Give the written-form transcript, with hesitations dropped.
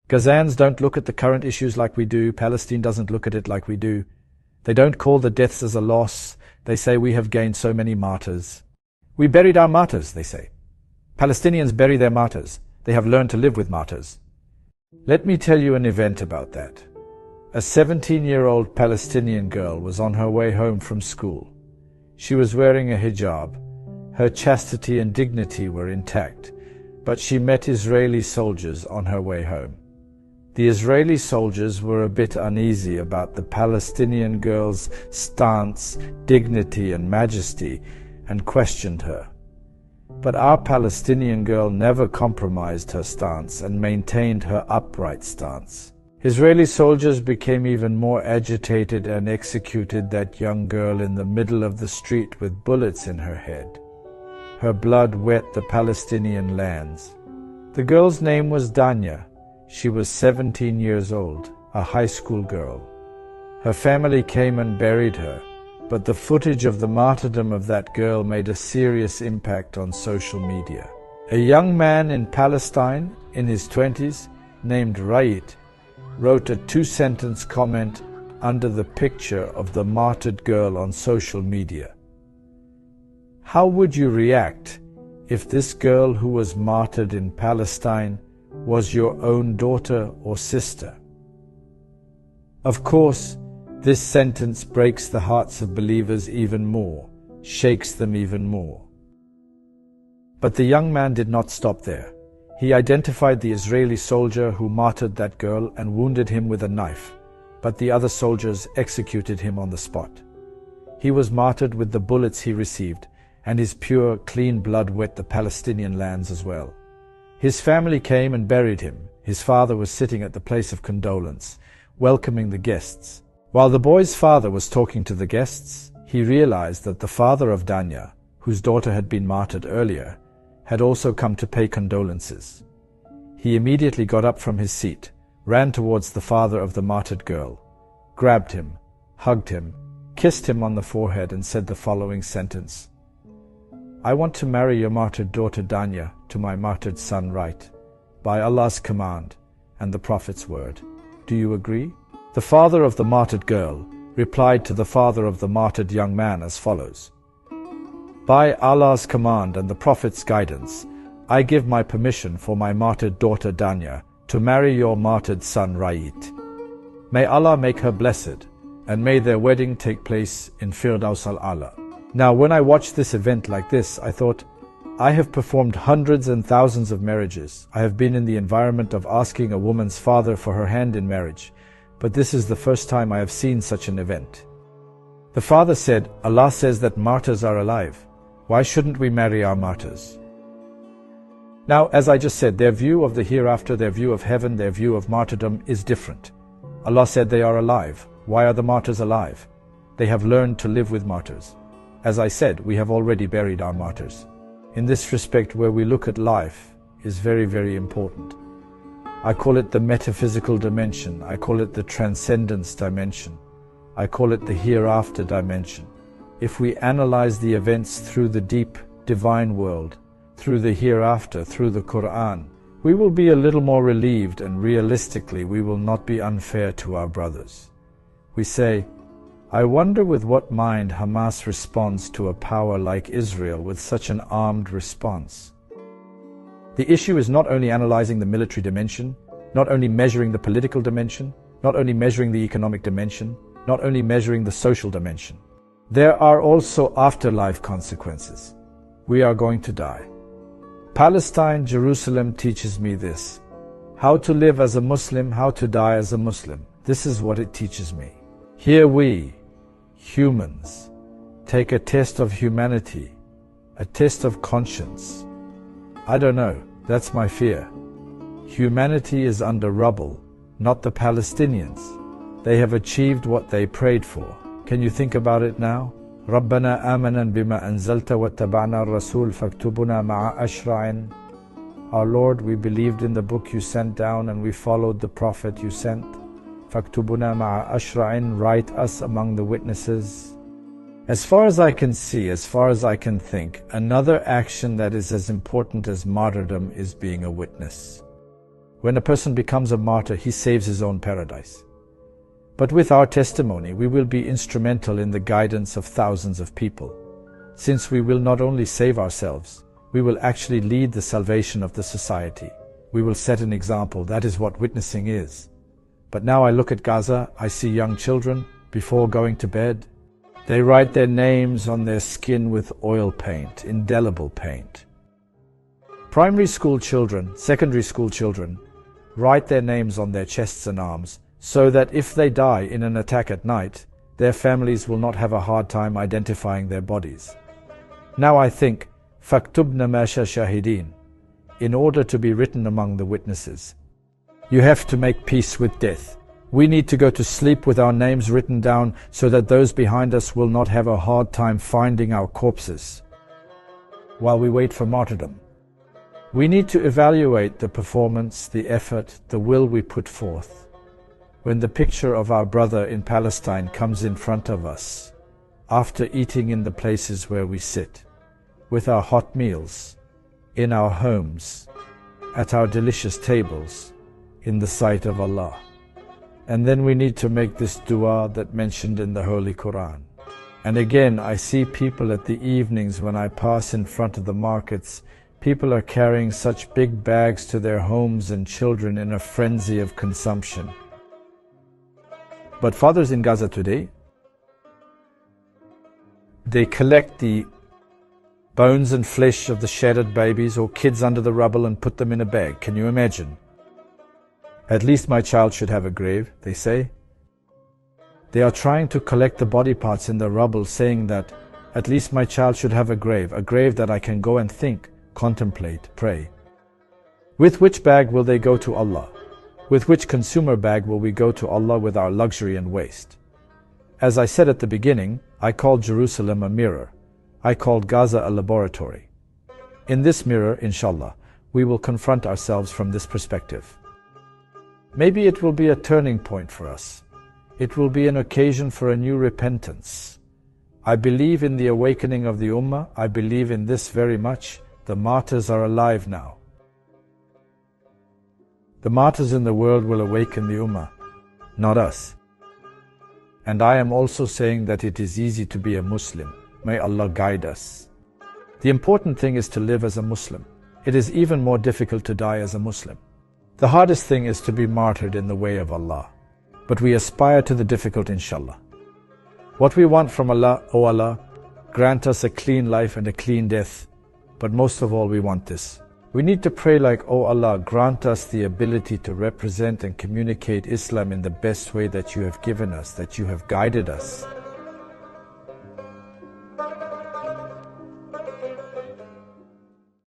Gazans don't look at the current issues like we do. Palestine doesn't look at it like we do. They don't call the deaths as a loss. They say we have gained so many martyrs. We buried our martyrs, they say. Palestinians bury their martyrs. They have learned to live with martyrs. Let me tell you an event about that. A 17-year-old Palestinian girl was on her way home from school. She was wearing a hijab. Her chastity and dignity were intact, but she met Israeli soldiers on her way home. The Israeli soldiers were a bit uneasy about the Palestinian girl's stance, dignity, and majesty, and questioned her. But our Palestinian girl never compromised her stance and maintained her upright stance. Israeli soldiers became even more agitated and executed that young girl in the middle of the street with bullets in her head. Her blood wet the Palestinian lands. The girl's name was Danya. She was 17 years old, a high school girl. Her family came and buried her, but the footage of the martyrdom of that girl made a serious impact on social media. A young man in Palestine, in his 20s, named Ra'it, wrote a 2-sentence comment under the picture of the martyred girl on social media. How would you react if this girl who was martyred in Palestine was your own daughter or sister? Of course, this sentence breaks the hearts of believers even more, shakes them even more. But the young man did not stop there. He identified the Israeli soldier who martyred that girl and wounded him with a knife, but the other soldiers executed him on the spot. He was martyred with the bullets he received, and his pure, clean blood wet the Palestinian lands as well. His family came and buried him. His father was sitting at the place of condolence, welcoming the guests. While the boy's father was talking to the guests, he realized that the father of Danya, whose daughter had been martyred earlier, had also come to pay condolences. He immediately got up from his seat, ran towards the father of the martyred girl, grabbed him, hugged him, kissed him on the forehead, and said the following sentence: "I want to marry your martyred daughter Danya to my martyred son Ra'it, by Allah's command and the Prophet's word. Do you agree?" The father of the martyred girl replied to the father of the martyred young man as follows: "By Allah's command and the Prophet's guidance, I give my permission for my martyred daughter Danya to marry your martyred son Ra'it. May Allah make her blessed, and may their wedding take place in Firdaus al-A'la." Now, when I watched this event like this, I thought, I have performed hundreds and thousands of marriages. I have been in the environment of asking a woman's father for her hand in marriage, but this is the first time I have seen such an event. The father said, "Allah says that martyrs are alive. Why shouldn't we marry our martyrs?" Now, as I just said, their view of the hereafter, their view of heaven, their view of martyrdom is different. Allah said they are alive. Why are the martyrs alive? They have learned to live with martyrs. As I said, we have already buried our martyrs. In this respect, where we look at life is very, very important. I call it the metaphysical dimension. I call it the transcendence dimension. I call it the hereafter dimension. If we analyze the events through the deep divine world, through the hereafter, through the Quran, we will be a little more relieved, and realistically we will not be unfair to our brothers. We say, I wonder with what mind Hamas responds to a power like Israel with such an armed response. The issue is not only analyzing the military dimension, not only measuring the political dimension, not only measuring the economic dimension, not only measuring the social dimension. There are also afterlife consequences. We are going to die. Palestine, Jerusalem teaches me this. How to live as a Muslim, how to die as a Muslim. This is what it teaches me. Here we, humans, take a test of humanity, a test of conscience. I don't know, that's my fear. Humanity is under rubble, not the Palestinians. They have achieved what they prayed for. Can you think about it now? رَبَّنَا آمَنًا بِمَا أَنزَلْتَ وَاتَّبَعْنَا الرَّسُولَ فَاكْتُبْنَا مَعَ أَشْرَعٍ. Our Lord, we believed in the book you sent down and we followed the prophet you sent. فَاكْتُبْنَا مَعَ أَشْرَعٍ. Write us among the witnesses. As far as I can see, as far as I can think, another action that is as important as martyrdom is being a witness. When a person becomes a martyr, he saves his own paradise. But with our testimony, we will be instrumental in the guidance of thousands of people. Since we will not only save ourselves, we will actually lead the salvation of the society. We will set an example. That is what witnessing is. But now I look at Gaza, I see young children, before going to bed, they write their names on their skin with oil paint, indelible paint. Primary school children, secondary school children, write their names on their chests and arms, so that if they die in an attack at night, their families will not have a hard time identifying their bodies. Now I think, فَاكْتُبْنَ مَا شَاهِدِينَ, in order to be written among the witnesses. You have to make peace with death. We need to go to sleep with our names written down so that those behind us will not have a hard time finding our corpses while we wait for martyrdom. We need to evaluate the performance, the effort, the will we put forth. When the picture of our brother in Palestine comes in front of us, after eating in the places where we sit, with our hot meals, in our homes, at our delicious tables, in the sight of Allah. And then we need to make this dua that mentioned in the Holy Quran. And again, I see people at the evenings when I pass in front of the markets, people are carrying such big bags to their homes and children in a frenzy of consumption. But fathers in Gaza today, they collect the bones and flesh of the shattered babies or kids under the rubble and put them in a bag. Can you imagine? At least my child should have a grave, they say. They are trying to collect the body parts in the rubble, saying that at least my child should have a grave that I can go and think, contemplate, pray. With which bag will they go to Allah? With which consumer bag will we go to Allah with our luxury and waste? As I said at the beginning, I called Jerusalem a mirror. I called Gaza a laboratory. In this mirror, inshallah, we will confront ourselves from this perspective. Maybe it will be a turning point for us. It will be an occasion for a new repentance. I believe in the awakening of the Ummah. I believe in this very much. The martyrs are alive now. The martyrs in the world will awaken the Ummah, not us. And I am also saying that it is easy to be a Muslim. May Allah guide us. The important thing is to live as a Muslim. It is even more difficult to die as a Muslim. The hardest thing is to be martyred in the way of Allah. But we aspire to the difficult, inshallah. What we want from Allah, O Allah, grant us a clean life and a clean death. But most of all, we want this. We need to pray like, O Allah, grant us the ability to represent and communicate Islam in the best way that you have given us, that you have guided us.